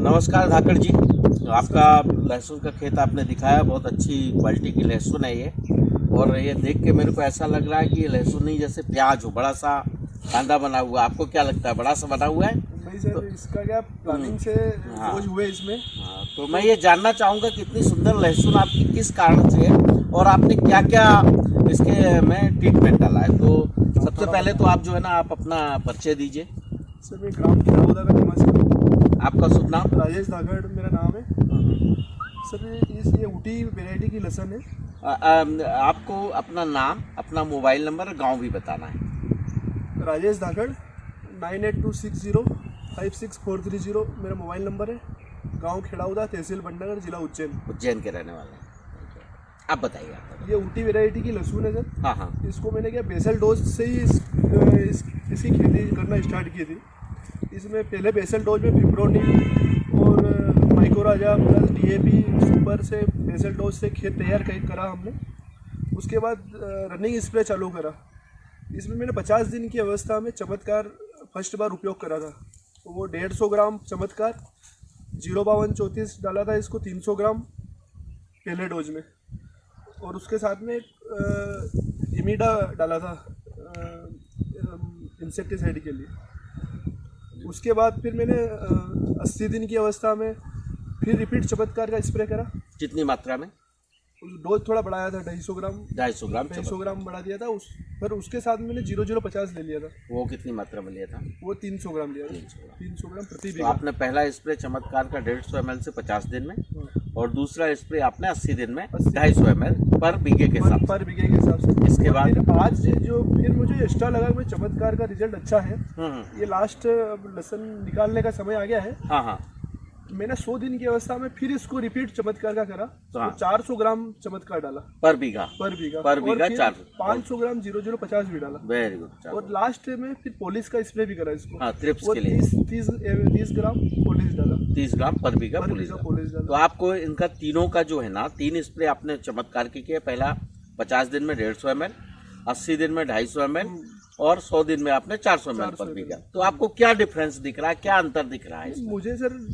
नमस्कार धाकड़ जी, आपका लहसुन का खेत आपने दिखाया, बहुत अच्छी क्वालिटी की लहसुन है ये। और ये देख के मेरे को ऐसा लग रहा है कि ये लहसुन नहीं जैसे प्याज हो, बड़ा सा कांदा बना हुआ। आपको क्या लगता है, बड़ा सा बना हुआ है? नहीं सर, तो इसका क्या प्लानिंग से खोज हुए इसमें। हाँ, तो मैं ये जानना चाहूँगा कितनी सुंदर लहसुन आपकी किस कारण से है और आपने क्या क्या इसके में ट्रीटमेंट डाला है। तो सबसे पहले तो आप जो है ना, आप अपना परिचय दीजिए। सर मैं ग्राम खिलाउदा का निवासी हूँ। आपका शुभ नाम? राजेश धाकड़ मेरा नाम है। सर ये ऊटी वैरायटी की लहसुन है। आपको अपना नाम, अपना मोबाइल नंबर, गांव भी बताना है। राजेश धाकड़ 9826056430 मेरा मोबाइल नंबर है। गांव खिलाउदा, तहसील बंडागढ़, जिला उज्जैन के रहने वाले हैं। आप बताइए। ये ऊटी वैरायटी की लहसुन है सर। हाँ हाँ। इसको मैंने क्या बेसल डोज से ही इसकी खेती करना स्टार्ट की थी। इसमें पहले बेसल डोज में फिप्रोनिल और माइक्रोराजा प्लस डीएपी सुपर से बेसल डोज से खेत तैयार करा हमने। उसके बाद रनिंग स्प्रे चालू करा। इसमें मैंने 50 दिन की अवस्था में चमत्कार फर्स्ट बार उपयोग करा था। तो वो 150 ग्राम चमत्कार 05234 डाला था इसको 300 ग्राम पहले डोज में। और उसके साथ में इमीडा डाला था इंसेक्टिसाइड के लिए। उसके बाद फिर मैंने 80 दिन की अवस्था में फिर रिपीट चमत्कार का स्प्रे करा। कितनी मात्रा में? डोज थोड़ा बढ़ाया था, 250 ग्राम 250 ग्राम बढ़ा दिया था पर उसके साथ मैंने 0050 ले लिया था। वो कितनी मात्रा में लिया था? वो 300 ग्राम लिया था। 300 ग्राम प्रति बीघा। तो आपने पहला स्प्रे चमत्कार का 150 ml से 50 दिन में, और दूसरा स्प्रे आपने 80 दिन में 250 ml पर बीघे के हिसाब से। इसके बाद आज जो फिर मुझे एक्स्ट्रा लगा कि चमत्कार का रिजल्ट अच्छा है। ये लास्ट लहसुन निकालने का समय आ गया है। हाँ हाँ। मैंने 100 दिन की अवस्था में फिर इसको रिपीट चमत्कार का करा। तो 400 ग्राम चमत्कार डाला पर बीघा 400। 500 ग्राम 0050 भी डाला। Very good. और लास्ट में फिर पोलिस का स्प्रे भी करा इसको। हाँ, ट्रिप्स के लिए 30 ग्राम पोलिस डाला। 30 ग्राम पर बीघा पोलिस डाला। तो आपको इनका तीनों का जो है ना, 3 स्प्रे आपने चमत्कार के किए। पहला 50 दिन में 150 ml, 80 दिन में 250 ml और 100 दिन में आपने 400 ml पर बीघा। तो आपको क्या डिफरेंस दिख रहा है, क्या अंतर दिख रहा है? मुझे सर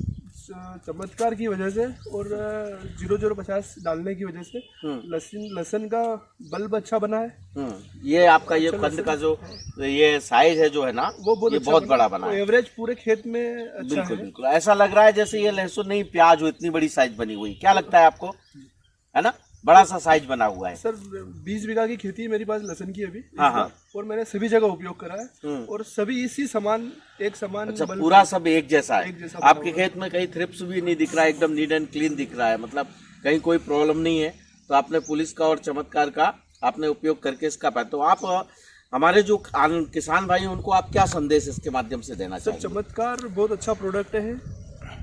चमत्कार की वजह से और 0050 डालने की वजह से लहसुन का बल्ब अच्छा बना है। ये आपका ये कंद का जो ये साइज है जो है ना, वो बहुत बड़ा बना है। एवरेज पूरे खेत में अच्छा बिल्कुल बिल्कुल ऐसा लग रहा है जैसे ये लहसुन नहीं प्याज हो, इतनी बड़ी साइज बनी हुई। क्या लगता है आपको, है ना? बड़ा सा साइज बना हुआ है। सर 20 बीघा की खेती है मेरे पास लहसुन की अभी। हाँ। और मैंने सभी जगह उपयोग करा है और सभी इसी समान एक समान। अच्छा, पूरा सब एक जैसा है। आपके खेत में कहीं थ्रिप्स भी नहीं दिख रहा है, एकदम नीट एंड क्लीन दिख रहा है, मतलब कहीं कोई प्रॉब्लम नहीं है। तो आपने पुलिस का और चमत्कार का आपने उपयोग करके इसका पाया। तो आप हमारे जो किसान भाई उनको आप क्या संदेश इसके माध्यम से देना चाहिए? सर चमत्कार बहुत अच्छा प्रोडक्ट है,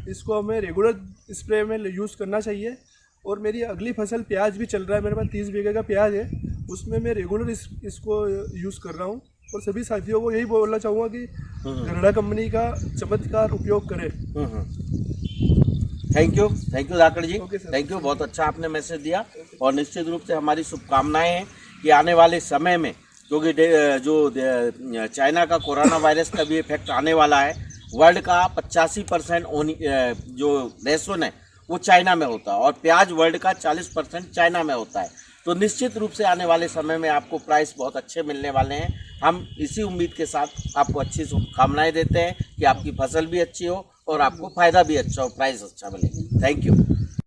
इसको हमें रेगुलर स्प्रे में यूज़ करना चाहिए। और मेरी अगली फसल प्याज भी चल रहा है, मेरे पास 30 बीघे का प्याज है, उसमें मैं रेगुलर इसको यूज़ कर रहा हूँ। और सभी साथियों को यही बोलना चाहूँगा कि घरड़ा कंपनी का चमत्कार उपयोग करें। Thank you Dhakad ji. Thank you, बहुत अच्छा आपने मैसेज दिया। और निश्चित रूप से हमारी शुभकामनाएं हैं कि आने वाले समय में, क्योंकि जो चाइना का कोरोना वायरस का भी इफेक्ट आने वाला है, वर्ल्ड का 85% जो लहसुन है वो चाइना में होता है और प्याज वर्ल्ड का 40% चाइना में होता है। तो निश्चित रूप से आने वाले समय में आपको प्राइस बहुत अच्छे मिलने वाले हैं। हम इसी उम्मीद के साथ आपको अच्छी शुभकामनाएं देते हैं कि आपकी फसल भी अच्छी हो और आपको फायदा भी अच्छा हो, प्राइस अच्छा मिले। Thank you.